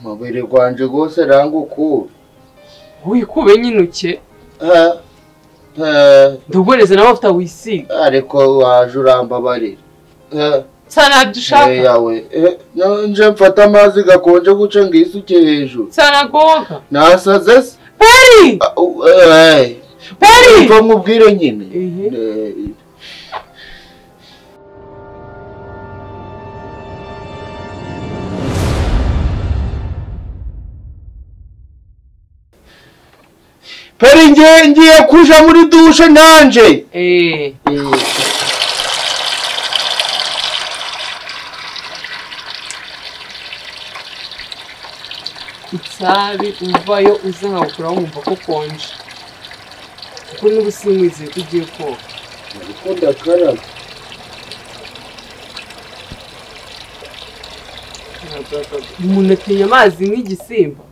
mubiri gwanje gose ranguku wikube nyinuke ndugoreze n'amavuta wisiga ariko waje urambabarira sana dushaka yawe nje mfata amazi gakonje guca ngisuke hejuru sana goga nasaze Peri Peri mva mubwire nyine Peri ngiye kuja muri dushe nanje itabi uvayo uza nkawukuraho wumva ko konje kuko n'ubusimwize ugiye koga ukunda karaba umuntu atinya amazi nk'igisimba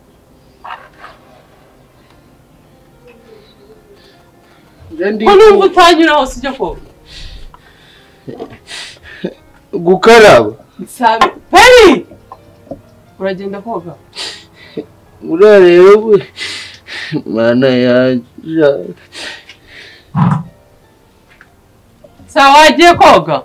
ko numva utanyura hose ujya koga gukaraba itabi Peri uragenda koga urareba mana yaja sawa wagiye koga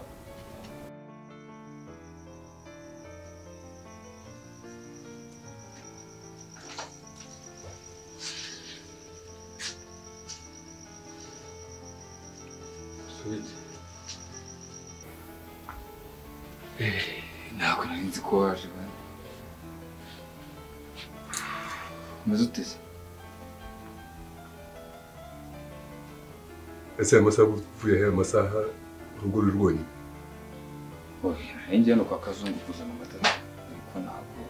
ntabwo nari nzi ko waje umeze uteze ese amasaha uvuye he amasaha urugo rurwonye nari ngiye no kwa kazungu kuzana amata ariko ntabwo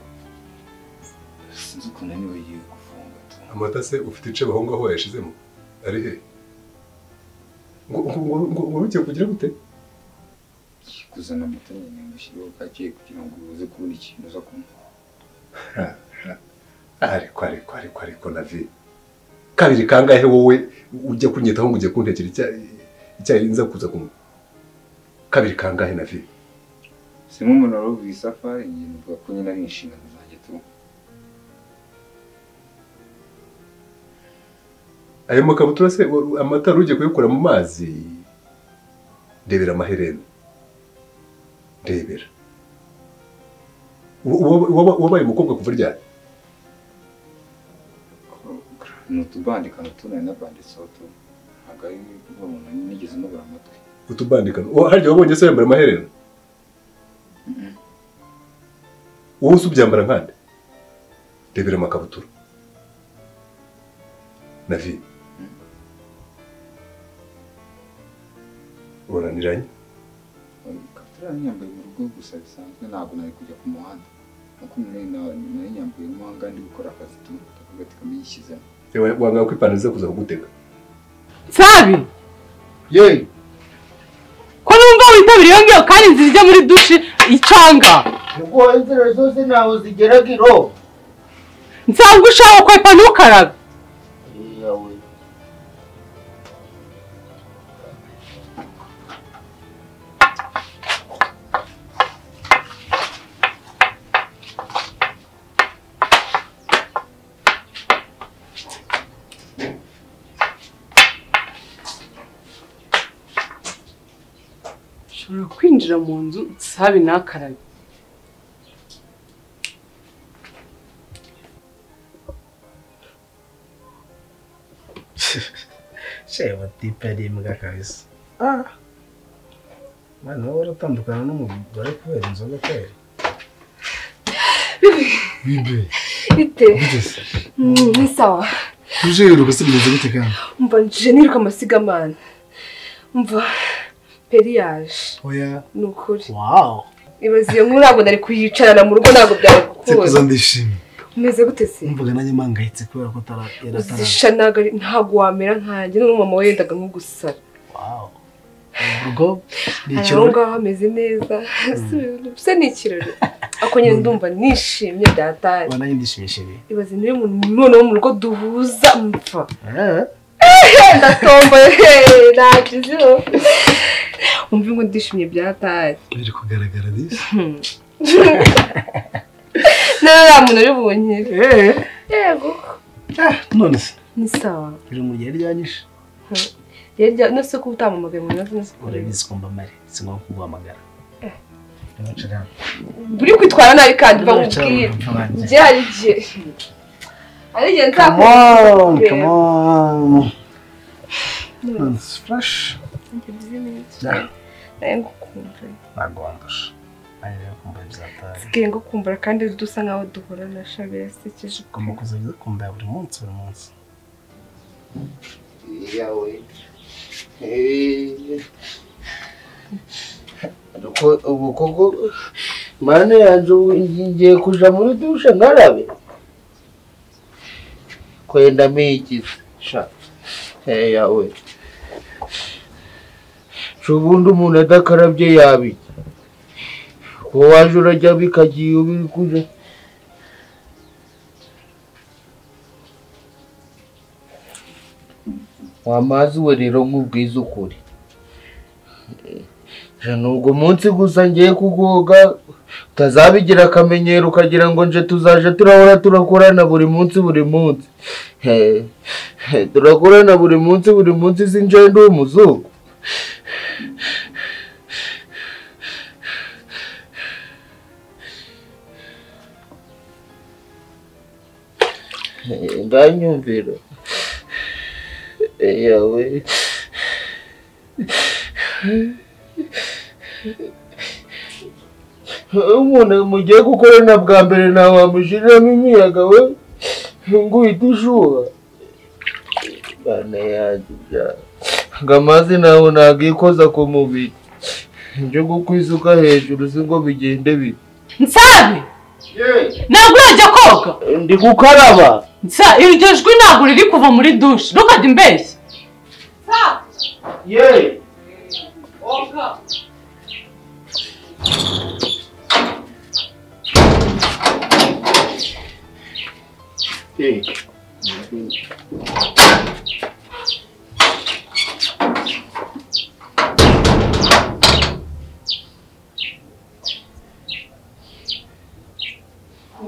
sinzi ukuntu niwe yiwe gufunga amata se ufite ice bahonga aho yashizemo ari he ngo ugiye kugira gute kuzana amata nyine ngushyiriho kake kugira ngo uze kubona ikintu uza kunywa ariko navi kabiri kangahe wowe ujya kunyitaho ngo ujye kuntekera icyayi nza kuza kunywa kabiri kangahe navi simwe umuntu waruvuye isafari ngiye nuvuga ko nyine ari inshingano zanjye tu ayo makabutura se amata rugiye kuyikura mu mazi ndebera amaherena ndebera wabaye umukobwa kuva ryari n'utubandikano tunari nabanditseho tu ntabwo ari umuntu nigeze nubura amatwi utubandikano harya wabonye se yambara amaherena wowe se ubyambara nkande ndebera amakabutura navi uraniranye ikabutura nyambaye mu rugo gusa bisanzwe ntabwo nari kujya ku muhanda nuko nari nyambaye umuhanga ndi gukora akazi tu gati kamiyishyizemo wanga ko ipantaro iza kuza kugutega Nsabi ye ko numva witabiriye yongeyo kandi inzira ijya muri dushe icanga ubwo inzira zose naho zigeraga iro nsanga ushaka kwepa ntukarabe yawe ushobora kwinjira mu nzu Nsabi nakarabe Shewa tipe ari imbwa kabisa. Mwana wowe uratandukana n'umugore kubera inzoga kweri. Bibe. Ite. Ni sawa. Tuje rugasibize gute kandi? Umva nje niruka amasigamana. Umva Periage. Oya. Nukuri. Wow. Ibaziye nkuru ntabwo nari kuyicarana mu rugo ntabwo byagukunda. Sikuza ndishimye. Umeze gute se? Umvuga nanjye mangayitse kubera ko taratera. Zishanaga ntabwo wamera nkanjye no mama we yendaga nko gusara. Wow. Urugo ni ikirori. Ngaho ameze neza. Se ni ikirori. Ako nyine ndumva nishimye datari. Wana ndishimishije. Ibaze niwe muntu none wo mu rugo duhuza mpfa. Ndatomba nagizeho. Umva ngo ndishimye byatari. Biri kugaragara disi. nta muntu uri bunyire yego none se ni sawa iri mu gihe ryanyishe rero no se ko utamamagaye mu nazo nose urabizi ko mbamare singo kuguhamagara buri kwitwara nabi kandi bamubwiye nje hari igihe nzakubwira come on it's fresh Nengo kumva. Nagondosha. Ayo kumva bizatari. Sikiye ngo kumbura kandi dusa nkaho duhora na shabira sekeje. Kumukuza kumva buri munsi. Yawe. Ubu koko mane yanje ngiye kuja muri dushe ngarabe. Kwenda mekize. Sha. Yawe. Shubundi umuntu adakarabye yabi. Ko waje urajya bikagiye ubiri kuja. Wamazi we rero nkubwiza ukuri. Nubwo munsi gusa ngiye kugoga utazabigira akamenyero ukagira ngo nje tuzaje turahora turakorana buri munsi. Turakorana buri munsi sinje ndi umuzungu. Ndanyumvira. Yawe. Umuntu mugiye gukorana bwa mbere nawe wamushiriramo imiyaga we ngo uhite ushuha. Bana yanjye ngamazi nawe nagikoza ku mubiri. Nje gukwisuka hejuru singo bigende bite. Nsabi! Ntabwo urajya koga? Ndi gukaraba. Nsa iryo jwi ntabwo riri kuva muri dushe. Ntukajya imbeshya. Ye. Hoga.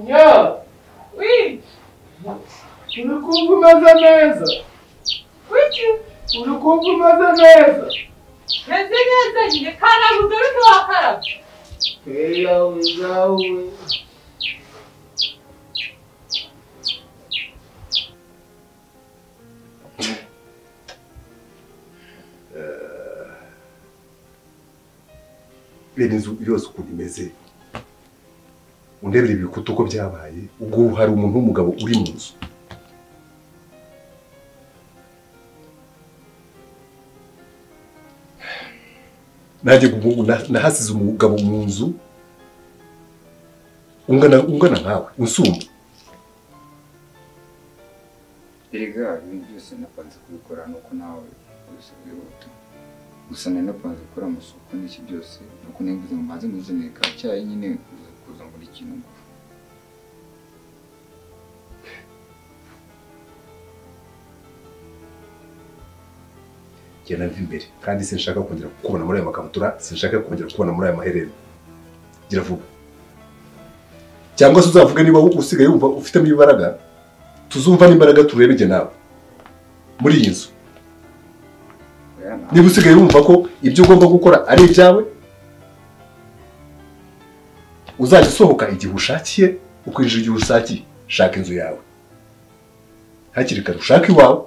Nya. Oui. Ulikumva umeze neza. Wiki. Ulikumva umeze neza. Meze neza nyine kana rugari ntiwakaraba. Yawe. Bene inzu yose ukuntu imeze undebera ibikuta uko byabaye ubwo hari umuntu w'umugabo uri mu nzu nanjye nahasize umugabo mu nzu ungana nkawe unsumba erega ibintu byose napanze kubikora nuko nawe byose byihuta gusa nanapanze gukora amasuku n'iki byose nuko nembuze ngo maze muzine ka cyayi nyine kuza muri ikintu ngo genda mva imbere kandi sinshaka kongera kukubona muri aya makabutura sinshaka kongera kukubona muri aya maherere gira vuba cyangwa se uzavuga niba usigaye wumva ufitemo imbaraga tuzumva n'imbaraga turebege nawe muri iyi nzu niba usigaye wumva ko ibyo ugomba gukora ari ibyawe uzajya usohoka igihe ushakiye ukwinjira igihe ushakiye shaka inzu yawe hakiri kare ushaka iwawe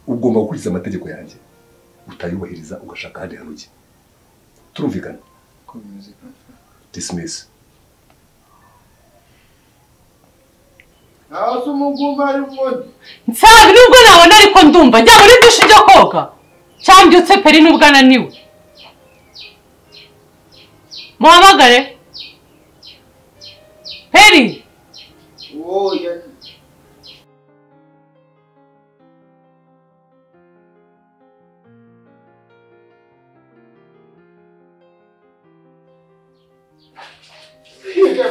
ugomba gukurikiza amategeko yanjye utayubahiriza ugashaka ahandi hantu ujye turumvikana dismiss Nawe umugumba ari mwondi. Nsabi nubwo nabona ariko ndumva njya muri dushe njya koga cyambyutse peri nubwo ananiwe muhamagare peri Oya.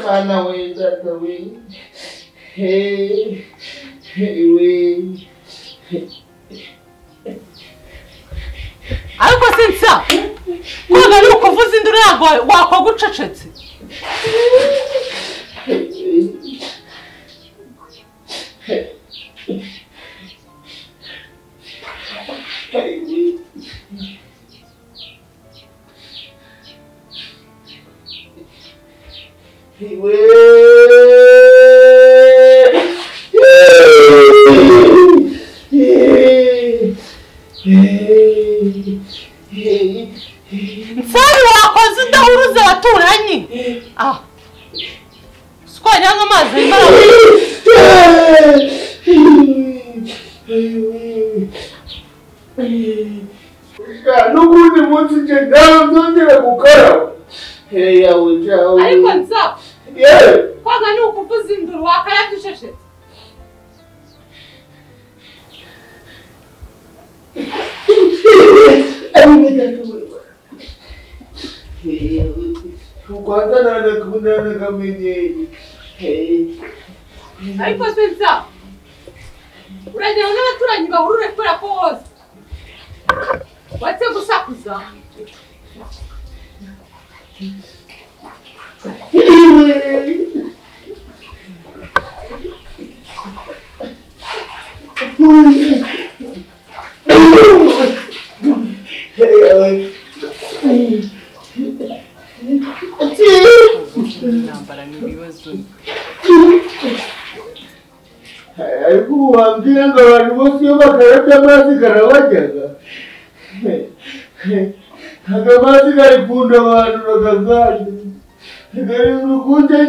Mana we data we. Hey we. ariko sinsa koga ni ukuvuza induru ntabwo wakwagucecetse. Nsari wakoze udahuruza abaturanyi. Skwanya nk'amazi imbaraga. N'ubundi munsi nje nawe nzongera gukaraba. Yawe jawe. Ariko nza. Kwaga ni ukuvuza induru wakayadusheshetse. Kwanza nana kamenye. Ariko nza. Uragera n'abaturanyi bahurure kubera ko wose. Watse gusakuza. Nambara n'ibibazo. Ariko wambwira ngo abantu bose iyo bakarabye amazi karabajyaga. Ntabwo amazi kari kunda abantu bagazanye. Kari urukunde.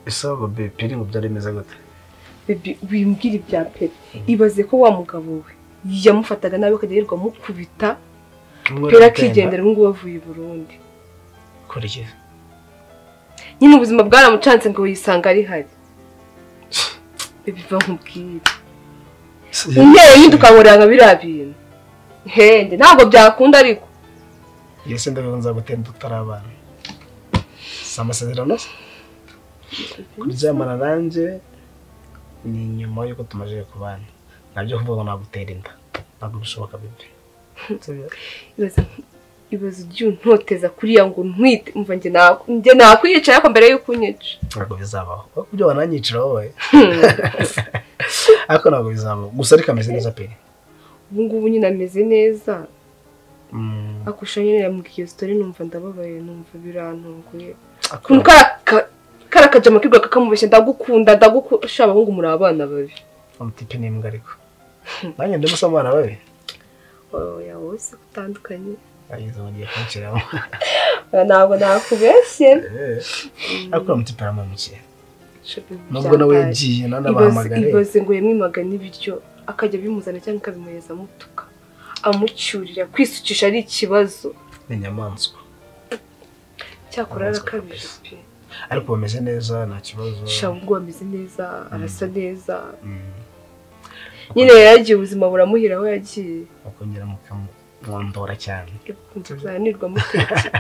Isaba baby peri ngo byaremeza gute? Baby wimbwira ibya peri. Ibaze ko wa mugabo we yamufataga nabi akajya yirirwa mukubita. Peri akigendera ngo bavuye i Burundi. Kurije. Nyine ubuzima bwaramucanze ngo yisanga ari hari. Baby va nkubwira. Intero y'indukankorera nka biriya bintu. Hende ntabwo byakunda ariko. Yese ndabikunza gutenda utarabana. Samasezerano se? Kuryamana nanje ni nyuma yuko tumaje kubana. Nabyo kuvuga nagutera inda. Ntabwo bishoboka bibi. Ibaze ntoteza kuriya ngo ntwite umva nje nakwiyica ariko mbere yuko unyica. Ntabwo bizabaho. Kubyo wananyicira wowe. Ariko ntabwo bizabaho. Gusa ariko ameze neza pe. Ubu ngubu nyine ameze neza. Akusha nyine yambwiye story numva ndababaye numva birantunguye. Kuntu karakajama kigwa kakamubeshya ndagukunda shaba ngo muri abana babi. Umutipe n'imbwa ariko. Nanjye ndamusoma abana babi. Oya wose utandukanye. Ayizo ngiye kunshiramo. Ntabwo nakubeshye. Ariko umutipe aramukiye. Nubwo nawe yagiye nanabahamagare. Ibaze ngo yemwimaga n'ibiryo akajya bimuzana cyangwa akabimuheza mutuka. Amucyurira kwisukisha ari ikibazo. Ni nyamaswa. Cyakora arakabije pe. Ariko bameze neza nta kibazo. Shangu ameze neza, arasa neza. Nyine yagiye ubuzima buramuhira aho yagiye. Akongera mukamwondora cyane. Kuzanirwa muteke.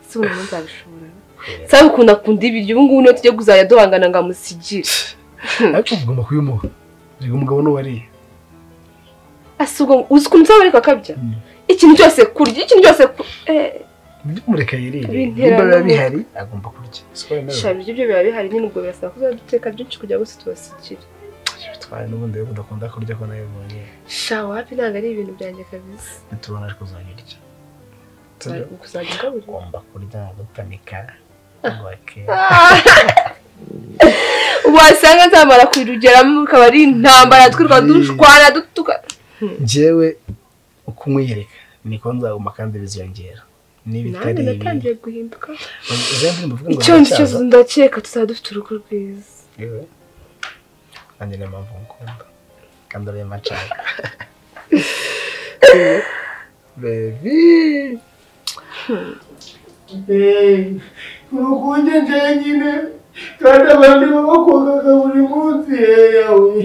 Si umuntu nzabishobora. Sabe ukunda kunda ibiryo ubu ngubu niyo tujye kuzajya duhangana ngo amusigire. Ariko ugomba kuyimuha. Riga umugabo no wari. Asugo uzikunza bari kakabya. Ikintu cyose kurya, ikintu cyose mureka yirire. Nimba biba bihari agomba kurya. Shabi ibyo biba bihari nyine ubwo birasaba kuzaduteka byinshi kujya gusa tubasigire. Twari n'ubundi yo kudakunda kurya ko nayo bonye. Sha wapi ntago ari ibintu byanjye kabisa. Nitubona ariko uzanyirya. Ukuzajya ngaburi. Ugomba kurya gutamika. Wake. Wasanga nzamara kwirugeramo ukaba ari intambara twirwa dushwana dutuka. Njyewe ukumwiyereka niko nzaguma kandi biziyongera. Nibitari ibi. Natangiye guhinduka. Uzembe mvuga ngo icyo ndakeka tuzadufite urugo rwiza. Yewe. Andi na mpamvu ngukunda. Kandi ari macaka. Baby. Urukunde njyenyine kandi abandi babakogaga buri munsi yawe.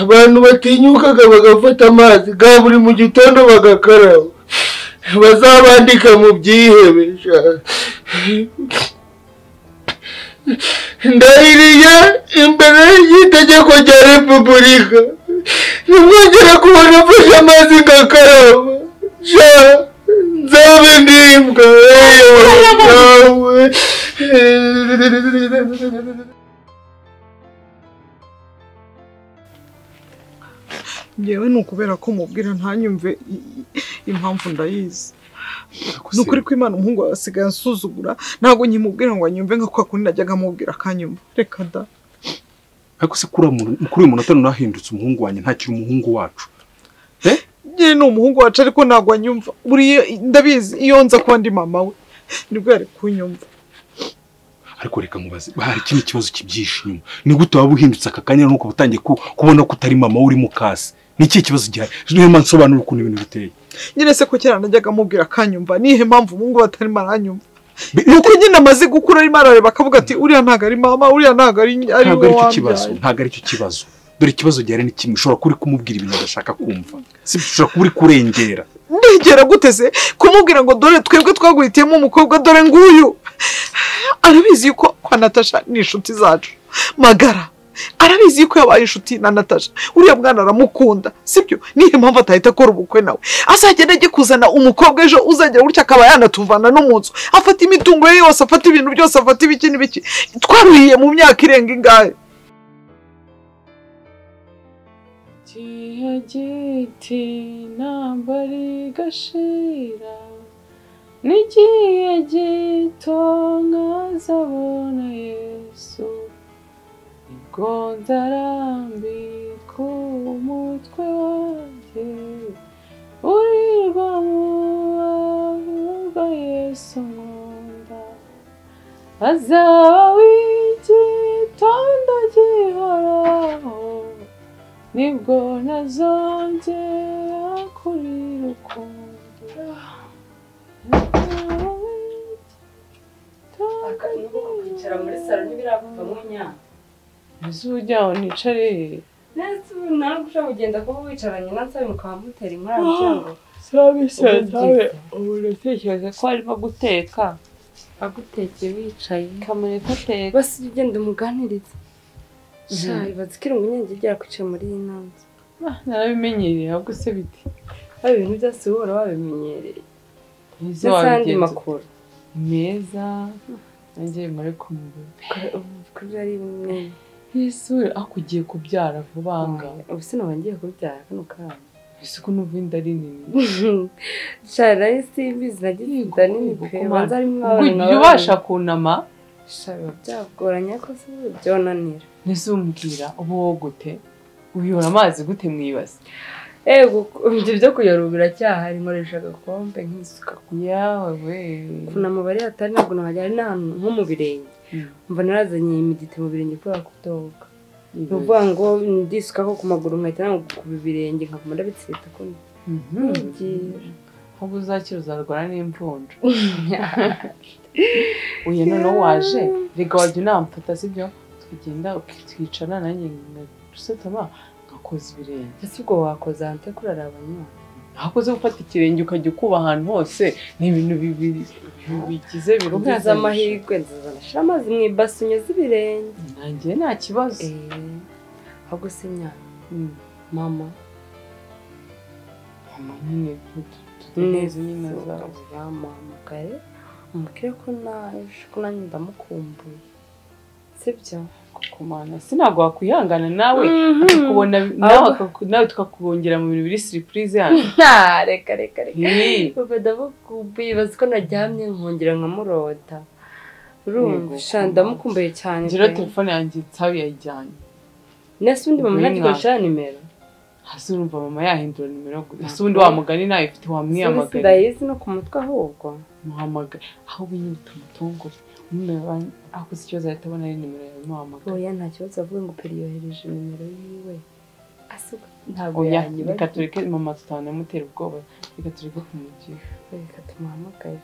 abantu batinyukaga bagafata amazi ga buri mu gitondo bagakaraba bazabandika mu byihebe ndahiriye imbere y'itegeko rya repubulika nimwongera kubona mfashe amazi ngakaraba nzabe ndimbwa nawe ngewe ni ukubera ko mubwira ntanyumve impamvu ndayizi ni ukuri ko Imana umuhungu wawe asigaye ansuzugura ntabwo nkimubwira ngo anyumve nka kwa kundi najyaga amubwira akanyumva reka da ariko se kuri uyu munota nahindutse umuhungu wanjye ntakiri umuhungu wacu njye ni umuhungu wacu ariko ntabwo anyumva buriya ndabizi iyo nza kuba ndi mama we nibwo yari kunyumva ariko reka mubaze hari ikindi kibazo kibyishimo ni gute waba uhindutse aka kanya nuko utangiye kubona ko utari mama uri mu kasi ni iki kibazo gihari niyo mpamvu nsobanura ukuntu ibintu biteye nyine se ko kera najyaga amubwira akanyumva nihe mpamvu umuhungu batari maranyumva nuko nyine amaze gukura arimo arareba akavuga ati uriya ntabwo ari mama uriya ntabwo ari cyo kibazo ntabwo ari cyo kibazo dore ikibazo gihari ni kimwe ushobora kuri kumubwira ibintu adashaka kumva si ushobora kuba uri kurengera ndegera guteze kumubwira ngo dore twebwe twaguhitiyemo umukobwa dore nguyu arabizi yuko kwa Natasha ni inshuti zacu magara arabizi yuko yabaye inshuti na Natasha uriya mwana aramukunda sibyo nihe mpamvu atahita akora ubukwe nawe azagenda ajye kuzana umukobwa ejo uzagera gutya akaba yanatuvana no mu nzu afata imitungo ye yose afata ibintu byose afata ibiki n'ibiki twaruhiye mu myaka irenga ingahe giti nambari gashira nigiye gito nkazabona Yesu nibwo nzarambika umutwe wanjye urirwa mu Yesu nkunda azaba w'igitondo gihoraho nibwo nazongera kuri rukundo kwicara muri salo ntibirakuva nya ese ujyaho nicare nese nari gushaka kugenda kuba wicaranye nansaba mukaba mutera inkwara sabe ubu natekereza ko arimo guteka agutekeye wicaye kamureka ateka basi ugenda umuganiriza ibaze ko irungu nyenge igera kwicara muri iyi nzu narabimenyereye ahubwo se biti hari ibintu byose uhora wabimenyereye ndetse n'andi makuru meza nanjye muri kumubura kuri ari bimwe yesu akugiye kubyara vuba ngaho ubu sinaba ngiye kubyara kano kanya ese ko n'ubu inda ari nini shara simbizi nagize inda nini pe banza ari mwabana ujya ubasha kunama shara byagoranye ko se byonanira nese umbwira ubu wowe gute uyora amazi gute mwibase ibyo byo kuyorubira cyahari nkoresha agakombe nk'isuka yawe we kunama bari hatari ntabwo nahajya n'ahantu nko mu birenge mva narazanye imidite mu birenge kubera kudoga ni ukuvuga ngo ndisuka ko ku maguru nkahita ntabwo ku birenge nkaguma ndabitsirita ko ahubwo uzakira uzarwara n'imvunja uyu noneho waje rega wajya unamfata sibyo tukagenda twicara nanjye dusatama ngakoza ibirenge ese ubwo wakoza hanze kurarabanya hakoze gufata ikirenge ukajya ukuba ahantu hose ni ibintu bibiri bigize biruhuza amahirwe nzazanashira amazi mu ibasi unyuze ibirenge nanjye nta kibazo ahubwo se nya mama nyine tutegereze nyine zamuhamagaye umubwire ko nanjye ndamukumbuye sibyo kukumana sinabwo wakwihangana nawe akakubona nawe tukakubongera mu bintu biri surprise hano reka ubwo ndamukumbuye bazi ko naryamye nkongera nkamurota urumva ndamukumbuye cyane ngira telefone yanjye nsabi yayijyanye nese undi mama ntagikoresha nimero hasi urumva mama yahindura nimero ese ubundi wa mugani nayo ifite wamwiyamagara ndayizi no ku mutwe ahubwo muhamagara aho binyine tumutungure umwe akoze ikibazo ahita abona ari nimero yawe muhamagara oya nta kibazo avuga ngo peri yohereje nimero yiwe asuka ntabwo yanyiba reka tureke mama tutanamutera ubwoba reka tureke kumugira reka tumuhamagare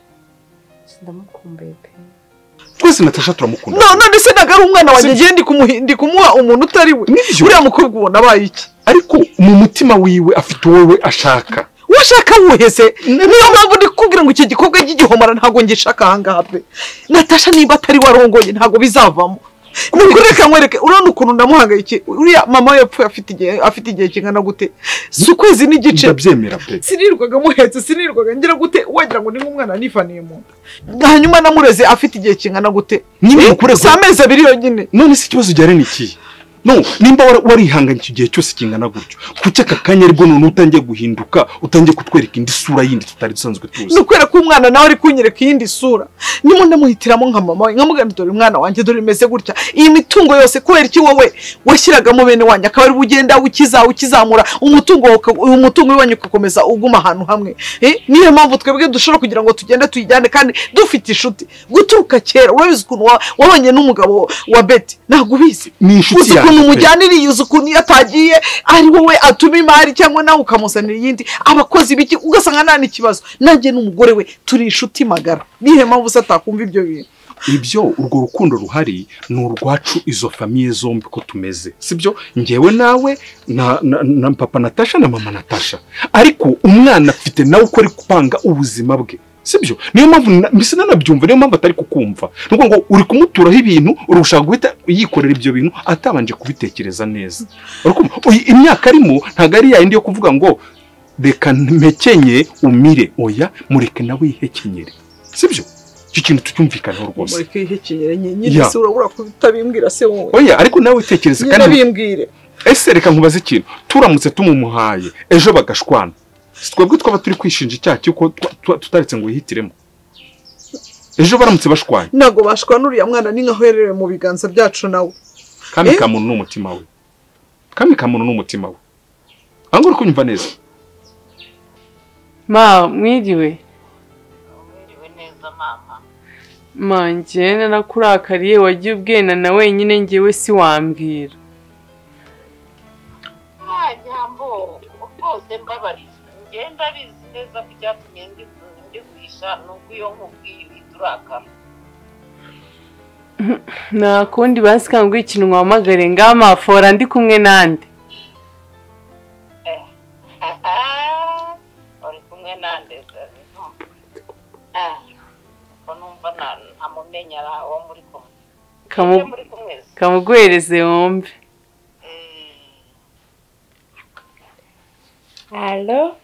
ndamukumbuye pe twese Natasha turamukunda none se nagari umwana wanjye ngiye ndi kumuha umuntu utari we uriya mukobwa ubona abaye iki ariko mu mutima wiwe afite wowe ashaka washaka wuhese niyo mpamvu ndi kubwira ngo iki gikorwa cy'igihomara ntago ngishaka ahangaha pe Natasha niba atari warongoye ntago bizavamo reka nkwereke urabona ukuntu ndamuhangayike uriya mama yapfuye afite igihe kingana gute si ukwezi n'igice ndabyemera pe sinirwaga muhetse sinirwaga ngira gute wagira ngo ni nk'umwana nifaniye mu nda hanyuma namureze afite igihe kingana gute nyine mukure si amezi abiri yonyine none se ikibazo ujyane ni ikihe no nimba warihanganye icyo gihe cyose kingana gutyo kuki aka kanya aribwo none utangiye guhinduka utangiye kutwereka indi sura yindi tutari dusanzwe tuzi nukwera ko umwana nawe ari kunyereka iyindi sura nimo ndamuhitiramo nka mama we nkamugana dore umwana wanjye dore imeze gutya iyi mitungo yose kubera iki wowe washyiragamo bene wanjye akaba ari bugenda ukizamura umutungo w'iwanyu ugakomeza uguma ahantu hamwe niyo mpamvu twebwe dushobora kugira ngo tugende tuyijyane kandi dufite inshuti guturuka kera urabizi ukuntu wabanye n'umugabo wa Betty ntabwo ubizi ni inshuti yawe umujyaniriye uzi ukuntu iyo atagiye ari wowe atuma imari cyangwa nawe ukamuzanira iyindi abakozi biki ugasanga nta n'ikibazo nanjye n'umugore we turi inshuti magara nihe mpamvu se atakumva ibyo bintu ibyo urwo rukundo ruhari ni urwacu izo famiye zombi ko tumeze sibyo ngewe nawe na papa Natasha na mama Natasha ariko umwana afite nawe uko ari kupanga ubuzima bwe sibyo niyo mpamvu mbese nanabyumva niyo mpamvu atari kukumva nuko ngo uri kumuturaho ibintu urushaka guhita yikorera ibyo bintu atabanje kubitekereza neza imyaka arimo ntago ari yayindi yo kuvuga ngo reka mpekenye umire oya mureke nawe yihekenyere sibyo icyo kintu tucyumvikanaho rwose mureke yihekenyere nyine se urabura kubitabimbwira se wowe oya ariko nawe utekereza kandi bimbwire ese reka nkubaze ikintu turamutse tumumuhaye ejo bagashwana twebwe twaba turi kwishinja icyaha cy'uko tutaretse ngo yihitiremo ejo baramutse bashwanye ntago bashwana uriya mwana ni nkaho yererewe mu biganza byacu nawe kami ka muntu n'umutima we kami ka muntu n'umutima we aho uri kunyumva neza mwiriwe neza mama njye nakurakariye wagiye ubwena na wenyine ngewe si wambwira jambo rwose mbabarira ngenda bizi neza ko icyatumye ndigurisha nuko iyo nkubwiye uhita urakara nta kundi basikanga ikintu nkwamagare ngamafora ndi kumwe nande uri kumwe nande ko numva ntamumenya wo muri kumwe kamuguhereze wumve Halo?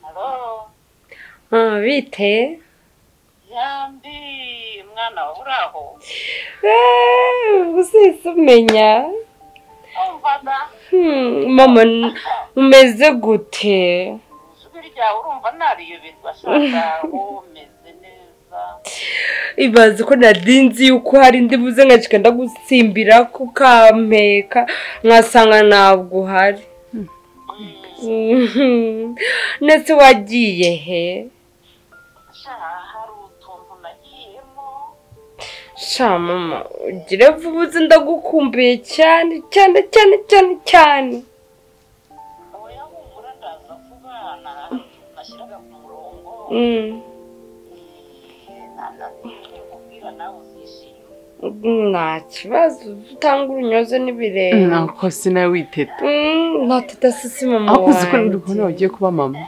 Halo? Bite? Yambi, mwana wawe uraho? Usise umenya? Umvana? Mama, umeze gute? Ijwi ryawe urumva nariyobirwa shaka umeze neza. Ibaze ko nadinzi yuko hari ndi buze ngacika ndagusimbira kukampeka nkasanga ntabwo hari. Nese wagiye he? Hari utuntu nagiyemo. Sha mama, ugire vuba uzi ndagukumbuye cyane cyane cyane cyane cyane. Oya humura ndaza vuba nashyiraga ku murongo. Nakubwira nawe uzishima. Nta kibazo utanga urunyoze n'ibirenge. Nako sinawiteta. Ntateta sisi mama wanjye. Akuzi ko ndikubona wagiye kuba mama.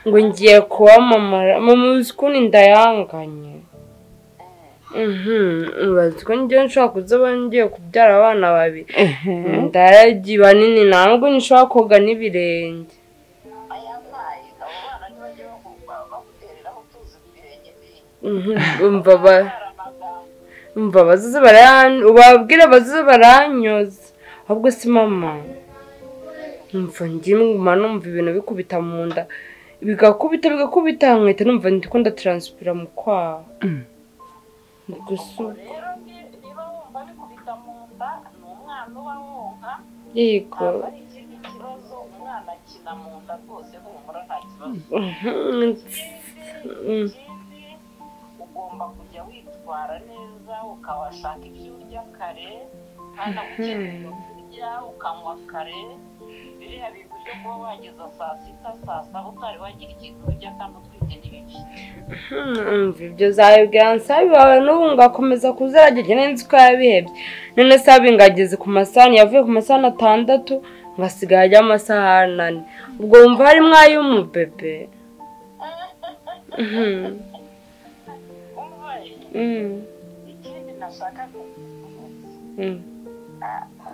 Ngo ngiye kuba mama. Mama uzi ko ndayanganye. Ubazi ko ngiye nshobora kuzoba ngiye kubyara abana babiri. Ndaragiye banini ntabwo nshobora koga n'ibirenge. Umva bazuze ubabwira bazuze baranyoza ahubwo si mama umva ngimwe numva ibintu bikubita mu nda bigakubita nkahita numva ndiko ndatranspira mu kwaha rero niba wumva bikubita mu nda ni umwana uba wonka yego ari ikindi kibazo umwana akina mu nda rwose humura nta kibazo ugomba kujya witwara neza ukabashaka ibyo urya kare kandi ukeneye kurya ukanywa kare biriya bintu byo kuba wageza saa sita saa saba utari wagira ikintu urya kandi utwite n'ibibi ibyo zabibwira nsabi wawe n'ubu ngakomeza kuzaragira neza uko yabihebye none sabi ngageze ku masahani yavuye ku masahani 6 ngasigaye ajya amasahani 4 ubwo wumva harimo ay'umubebe ikindi nashaka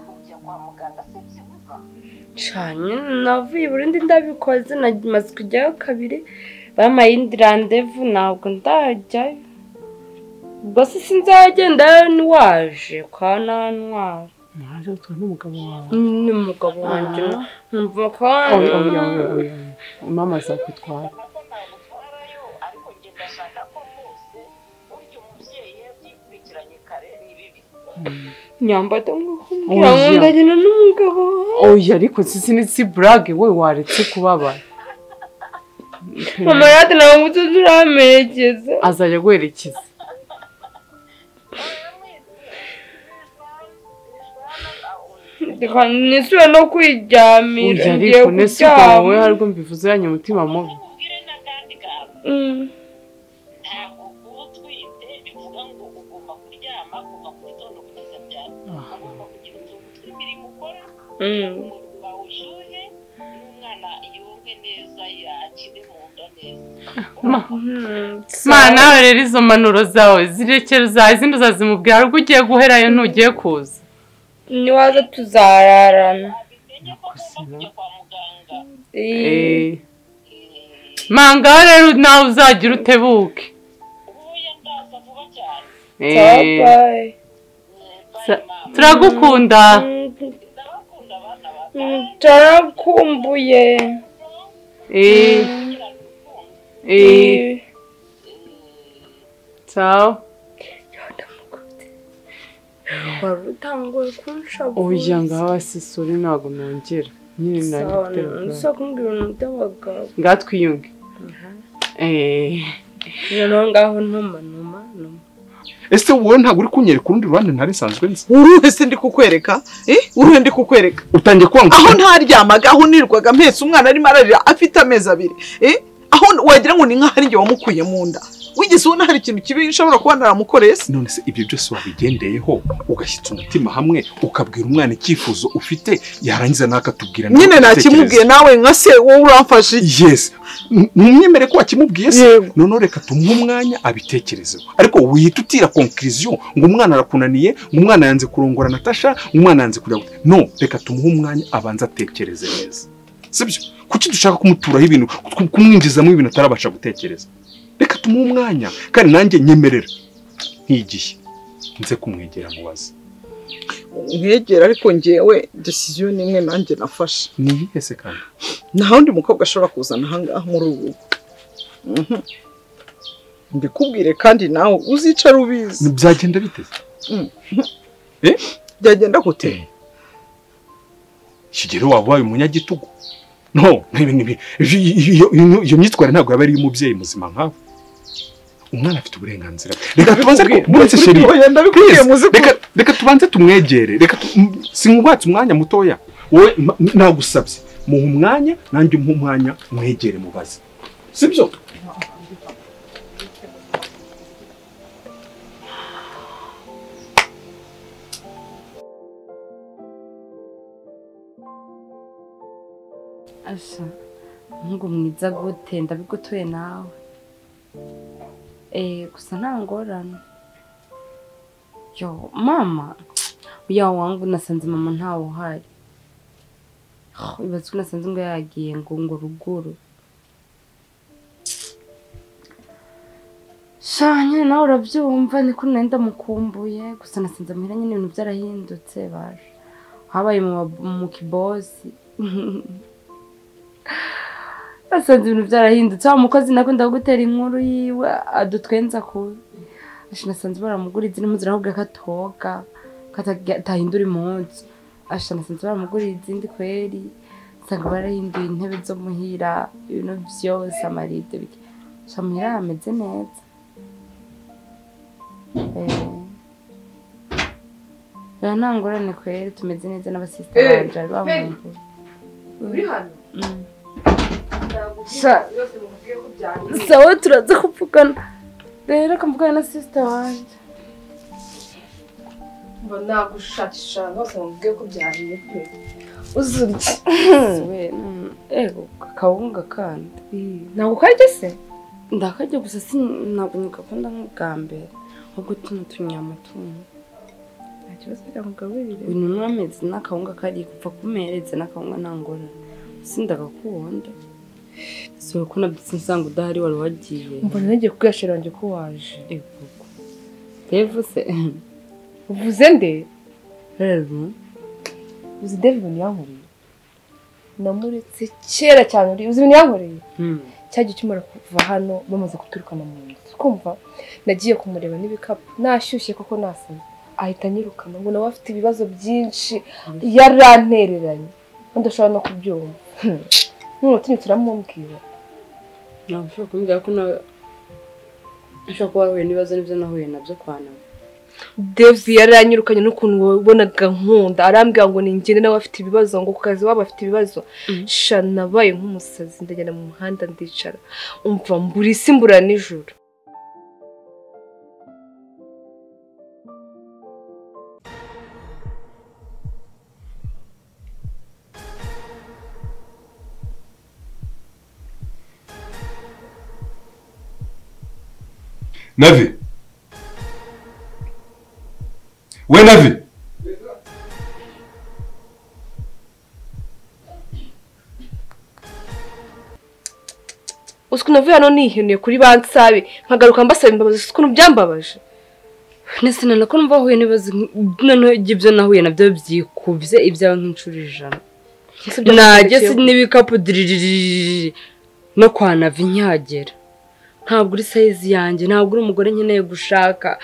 kujya kwa muganga si byibuza cyane navuye Burundi ndabikoze namaze kujyayo 2 bampaye indi randevu ntabwo ndajyayo ubwo sinzagenda waje kwa nantwara naje utwa n'umugabo wawe n'umugabo wanjye numva ko mama azakwitwara ariko njye ndashaka ko rwose burya umubyeyi yabyikurikiranye kare ni bibi nyambata nk'ukumbwira ngo ndagenda n'umugabo oya ariko si brag we waretse kubabara mama yati nawe mutuzi uramerekeza azajya guherekeza nisubira no kwiryamira ngiye kuryama wowe harwo mbivuze yanyu umutima mubi ntabwo kuba utwite bivuga ngo ugomba kuryama kuva mu gitondo kugeza ryari ugomba kugira utuntu tw'imirimo ukora umubiri wawe ushyuhe n'umwana yonke neza yakine mu nda neza ma nawe rero izo mpanuro zawe zirekera izindi uzazimubwira ariko ugiye guherayo ntugiye kuza niwaza tuzararana manga rero nawe uzagira utebuke turagukunda turakumbuye sawa wari utanguye kunshavuza oya ngaho asisori ntabwo nongera nyine nsa kumbwira ibintu by'abagabo ngatwiyunge noneho ngaho ntuma ese wowe ntabwo uri kunyereka urundi ruhande ntari nsanzwe nzi uruhe se ndi kukwereka uruhe ndi kukwereka utangiye kwanga aho ntaryamaga aho nirwaga mpetse umwana arimo ararira afite amezi 2 aho wagira ngo ni nkaho ari njye wamukuye mu nda wigeze ubona hari ikintu kibi nshobora kuba naramukoreye se none se ibyo byose wabigendeyeho ugashyitsa umutima hamwe ukabwira umwana icyifuzo ufite yarangiza nakatubwira nyine nakimubwiye nawe nka se wowe uramfashe yes numwemere ko wakimubwiye se none reka tumuhe umwanya abitekerezeho ariko wihita utira conclusion ngo umwana arakunaniye ngo umwana yanze kurongora Natasha ngo umwana yanze kujya no reka tumuhe umwanya abanza atekereze neza sibyo kuki dushaka kumuturaho ibintu kumwinjizamo ibintu atarabasha gutekereza reka tumuhe umwanya kandi nanjye nyemerera nkigiye nze kumwegera mubaze mwegera ariko ngewe decision nimwe nanjye nafashe ni iyihe se kandi nta wundi mukobwa ashobora kuzana ahangaha muri ubu mbikubwire kandi nawe uzicara ubizi byagenda biteze byagenda gute Kigero wabaye umunyagitugu no iyo myitware ntabwo yaba ari umubyeyi muzima nkawe umwana afite uburenganzira reka tubanze muretse sheri reka tubanze tumwegere reka sinkubatse umwanya mutoya wowe nagusabye muhe umwanya nanjye umuhe umwanya mwegere mubaze sibyo asha ngo mwiza gute ndabigutoye nawe gusa nta ngorane yo mama uya wangu nasanze mama ntawe uhari ibaze ko nasanze ngo yagiye ngo ruguru shanye nawe urabyumva niko nari ndamukumbuye gusa nasanze amahera nyine ibintu byarahindutse baje habaye mu kibosi asanze ibintu byarahindutse wa mukozi nakunda gutera inkuru yiwe adutwenza ku nasanze baramugura izindi mpuzu ahubwo katoga katahindura impunzi ashana sinzi baramugurira izindi kweri nsanga barahinduye intebe zo muhira ibintu byose amaride bike muhira hameze neza nta ngorane kweri tumeze neza n'abasista banje bamuntu uri hano sawa turaza kuvugana rero akamvugana na sister wanje mba nagushakisha hose mubwiye ko byahiye pe uzurya akawunga kandi ntabwo karya se ndakarya gusa ntabwo ngakunda nk'ubwa mbere ahubwo tuno tunyama tuno nta kibazo byamugaburire ibintu n'amezi n'akawunga kari kupfa kumeretse n'akawunga nta ngorane sindagakunda so ko nabyitse nsanga udahari wari wagiye mbona nagiye kugashira wanjye ko waje Devu se uvuze nde rero uzi Devu niyankoreye namuretse kera cyane uzi ibintu yankoreye cyagiye kimara kuva hano bamaze kuturukana mu nzu kumva nagiye kumureba n'ibikapu nashyushye koko nasaze ahita anyirukana ngo nawe afite ibibazo byinshi yarantereranye ndashobora no kubyumva n'umutima turamubwira ntabwo ushobora kumbwira ko nawe ushobora kuba wahuye n'ibibazo n'ibyo nahuye nabyo kwa nawe Devu yaranyirukanye n'ukuntu wabonaga nkunda arambwira ngo ningende nawe afite ibibazo ngo ku kazi waba afite ibibazo sha nabaye nk'umusazi ndagenda mu muhanda ndicara umva mbura isi mbura nijoro Navi. We Navi. Usko navuye hano niheneye kuri bansabe nkagaruka mbasaba imbabazi ukuntu byambabaje. Nese nako numva huye nibaze none ibyo nahuye nabyo byikubye ibyawe nk'inshuro 100. Nagese n'ibikapu diririri no kwa Navi nyagera. Ntabwo uri size yanjye ntabwo uri umugore nkeneye gushaka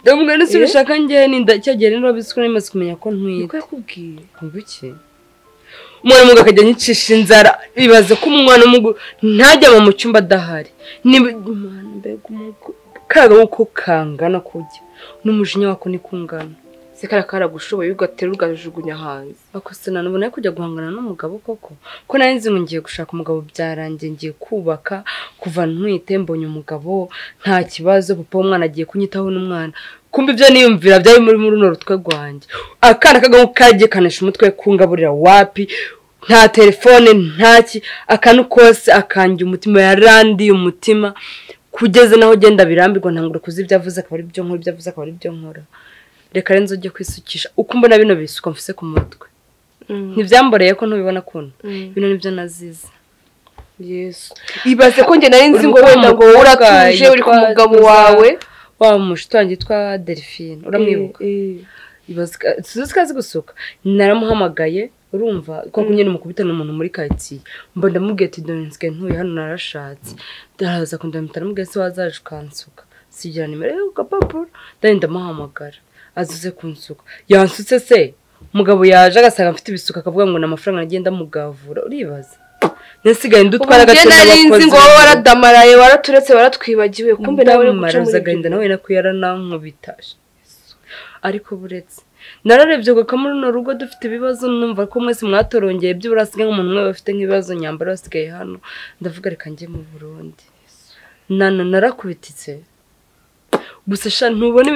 ndamwe nese urashaka njye nindacyagera niba bisukwe nemaze kumenya ko ntwite uko yakubwiye kubuki umwana muga kajya nyicisha inzara bibaze ko umwana mugo ntajya mu cyumba adahari niba umwana mbega umugo kaga uko kangana kujya n'umujinya wako ni kungana sekara karagushoboye ugatera ugajugunya hanze akose nanubona kujya guhangana n'umugabo koko ko narinzi ngo ngiye gushaka umugabo byarangiye ngiye kubaka kuva ntwite mbonye umugabo nta kibazo papa umwana agiye kunyitaho n'umwana kumbe ibyo niyumvira byari muri runo rutwe rwanjye akana kagamo kagiye kanesha umutwe kungaburira wapi nta telefone ntaki akanu kose akanjye umutima yarandiye umutima kugeza naho genda birambirwa ntangura kuzibyavuze akaba ari byo nkora ibyavuze akaba ari byo nkora reka renzo ujye kwisukisha uko mbona bino bisuka mfise ku mutwe ntibyamboreye ko ntubibona kuno bino nibyo nazize Yesu ibaze ko nge nari nzi ngo wenda ngo uratuje uri ku mugabo wawe wa mushitwangi twa Delphine uramwibuka ibaze tuzi gusuka naramuhamagaye urumva ko kunyene mukubita n'umuntu muri quartier mbo ndamubwiye ati donske ntuye hano narashatse ndaza kundamutara mugese wazaje kansuka sigira nimero yo gapapuro ndenda muhamagara azuze kunsuka yansutse se mugabo yaje agasanga mfite ibisuka akavuga ngo n'amafaranga agenda mugavura uribaza nesigaye ndutwara gatenda abakozi ngo waradamaraye waraturetse waratwibagiwe kumbe nawe uri guca muri gahunda nawe nakuyara nankubitaje ariko buretse nararebye ngo kamuri no rugo dufite ibibazo numva ko mwese mwatorongeye byo burasiga nk'umuntu umwe bafite nk'ibibazo nyambara basigaye hano ndavuga reka njye mu Burundi narakubititse gusa sha ntubone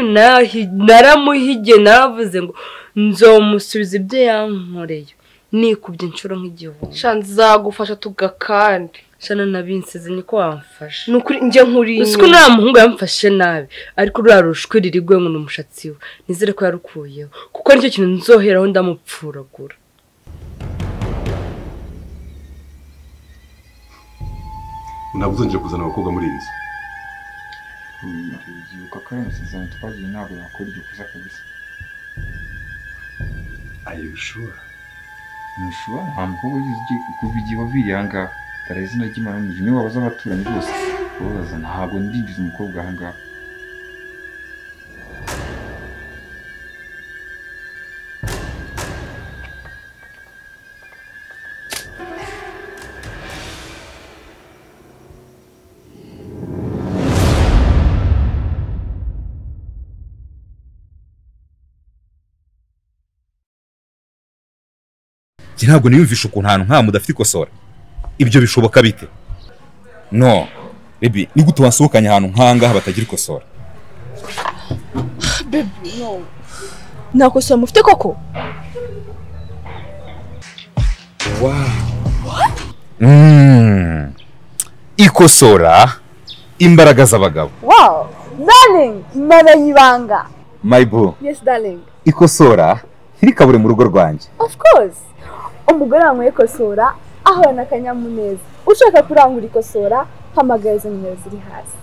naramuhige naravuze ngo nzomusubiza ibyo yankoreye nikubye inshuro nk'igihumbi sha nzagufasha tugakandi shana nabinsize niko wamfasha nukuri nje nkuri usko nta muhungu yamfashe nabi ariko rurarushwe ririgwe ngo n'umushatsi we nizere ko yarukuyeho kuko nicyo kintu nzoheraho ndamupfuragura ntabwo uzongera kuzana abakobwa muri iyi nzu Uko amasezerano twagiye ntabwo yakora iryo kosa kabisa. Are you sure? Ni sure nta mukobwa ugize kuva igihe waviriye aha ngaha dore izina ry'Imana nije niwe wabaza abaturanyi bose babaza ntabwo ndinjiza umukobwa aha ngaha. njye ntabwo niyumvisha ukuntu ahantu nka mudafite ikosora. Ibyo bishoboka bite? No baby, ni gute wansohokanye ahantu nk'ahangaha batagira ikosora? Baby no, nta kosora mufite koko? Wow. Ikosora imbaraga z'abagabo. Wow, darling, mamenye ibanga. My boo. Yes darling. Ikosora ntirikabure mu rugo rwanjye. Of course. Umugore wanyweye ikosora ahorana akanyamuneza. Ushaka kurangura ikosora hamagaza nimero ziri hasi.